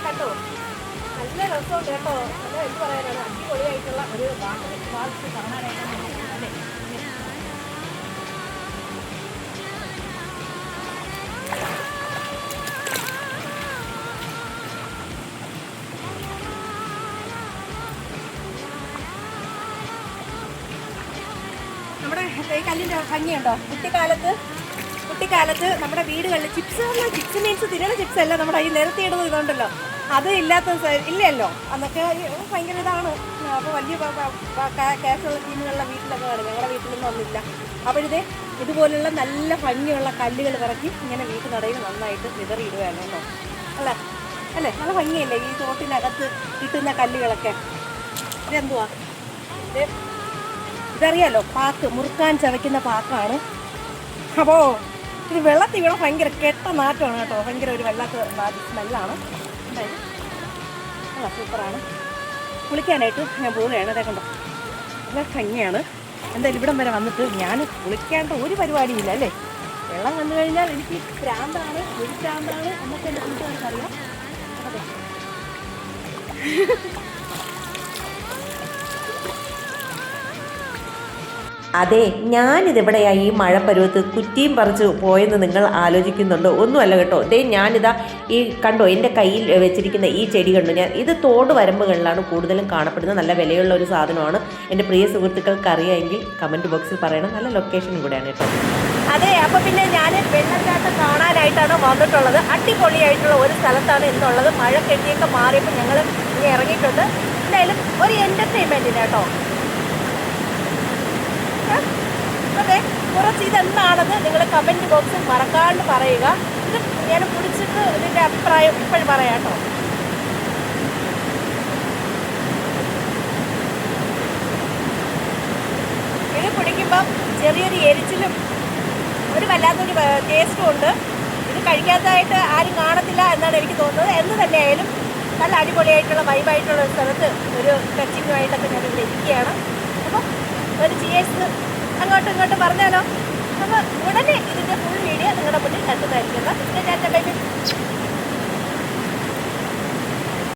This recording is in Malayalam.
കണ്ടോ, നല്ല രസമുണ്ട് കേട്ടോ. നല്ല എന്ത് പറയാനാണ്, അടിപൊളിയായിട്ടുള്ള ഒരു വാൾസ് കാണാനായിട്ടാണ് അല്ലേ. നമ്മുടെ ഈ കല്ലിൻ്റെ ഭംഗിയുണ്ടോ? കുട്ടിക്കാലത്ത് നമ്മുടെ വീടുകളിൽ ചിപ്സ് മീൻസ് തിന്നണ ചിപ്സ് അല്ല, നമ്മുടെ ഈ നിരത്തിയിടുന്നത് ഇതുണ്ടല്ലോ, അത് ഇല്ലാത്ത ഇല്ലല്ലോ അന്നൊക്കെ. ഭയങ്കര ഇതാണ്. അപ്പോൾ വലിയ ക്യാഷുള്ള ടീമുകളുടെ വീട്ടിലൊക്കെ കാണും. ഞങ്ങളുടെ വീട്ടിലൊന്നും ഒന്നുമില്ല. അപ്പോഴിതേ ഇതുപോലുള്ള നല്ല ഭംഗിയുള്ള കല്ലുകൾ ഇറക്കി ഇങ്ങനെ വീട്ടുനടയിൽ നന്നായിട്ട് വിതറിയിടുകയാണ് കേട്ടോ. അല്ലേ നല്ല ഭംഗിയല്ലേ ഈ തോട്ടിനകത്ത് കിട്ടുന്ന കല്ലുകളൊക്കെ. ഇതെന്തുവാ ഇതറിയാലോ, പാക്ക്, മുറുക്കാൻ ചവയ്ക്കുന്ന പാക്കാണ്. അപ്പോൾ ഇത് വെള്ളത്തിൽ വീണ ഭയങ്കര കെട്ട നാറ്റമാണ് കേട്ടോ. ഭയങ്കര ഒരു വല്ലാത്ത സ്മെല്ലാണ്. എന്തായാലും സൂപ്പറാണ്. കുളിക്കാനായിട്ട് ഞാൻ പോവുകയാണ്. അതേ കണ്ടോ, നല്ല ഭംഗിയാണ്. എന്തായാലും ഇവിടം വരെ വന്നിട്ട് ഞാൻ കുളിക്കാണ്ട് ഒരു പരിപാടിയില്ല അല്ലേ. വെള്ളം വന്നു കഴിഞ്ഞാൽ എനിക്ക് ഭ്രാന്താണ്, ഒരു ഭ്രാന്താണ് എന്നൊക്കെ എൻ്റെ കൂട്ടുകാർക്ക് അറിയാം. അതെ അതെ, ഞാനിതെവിടെയാ ഈ മഴ പരുവത്ത് കുറ്റിയും പറിച്ച് പോയെന്ന് നിങ്ങൾ ആലോചിക്കുന്നുണ്ടോ? ഒന്നുമല്ല കേട്ടോ. ഞാനിതാ ഈ കണ്ടോ, എൻ്റെ കയ്യിൽ വെച്ചിരിക്കുന്ന ഈ ചെടി കണ്ടു. ഇത് തോട് വരമ്പുകളിലാണ് കൂടുതലും കാണപ്പെടുന്നത്. നല്ല വിലയുള്ള ഒരു സാധനമാണ്. എൻ്റെ പ്രിയ സുഹൃത്തുക്കൾക്ക് അറിയാമെങ്കിൽ കമൻറ്റ് ബോക്സിൽ പറയണം. നല്ല ലൊക്കേഷനും കൂടെയാണ് കേട്ടോ. അതെ, അപ്പോൾ പിന്നെ ഞാൻ വെള്ളച്ചാട്ടം കാണാനായിട്ടാണ് വന്നിട്ടുള്ളത്. അടിപൊളിയായിട്ടുള്ള ഒരു സ്ഥലത്താണ് ഇന്നുള്ളത്. മഴ കെട്ടിയൊക്കെ മാറിയപ്പോൾ ഞങ്ങൾ ഇനി ഇറങ്ങിയിട്ടുണ്ട്. എന്തായാലും ഒരു എൻ്റർടൈൻമെൻറ്റിന് കേട്ടോ. അതെ, കുറച്ച് ഇതെന്താണെന്ന് നിങ്ങൾ കമൻറ്റ് ബോക്സിൽ മറക്കാണ്ട് പറയുക. ഇത് ഞാൻ കുടിച്ചിട്ട് ഇതിൻ്റെ അഭിപ്രായം ഇപ്പോഴും പറയാം കേട്ടോ. ഇത് കുടിക്കുമ്പം ചെറിയൊരു എരിച്ചിലും ഒരു വല്ലാത്തൊരു ടേസ്റ്റും ഉണ്ട്. ഇത് കഴിക്കാത്തതായിട്ട് ആരും കാണത്തില്ല എന്നാണ് എനിക്ക് തോന്നുന്നത്. എന്ത് തന്നെയായാലും നല്ല അടിപൊളിയായിട്ടുള്ള വൈബായിട്ടുള്ള ഒരു സ്ഥലത്ത് ഒരു ടച്ചിങ്ങുമായിട്ടൊക്കെ ഞാനിവിടെ ഇരിക്കുകയാണ്. അപ്പം ഒരു GS അങ്ങോട്ടും ഇങ്ങോട്ടും പറഞ്ഞാലോ. അപ്പോൾ ഉടനെ ഇതിൻ്റെ ഫുൾ വീഡിയോ നിങ്ങളുടെ മുന്നിൽ കണ്ടുതായിരിക്കും.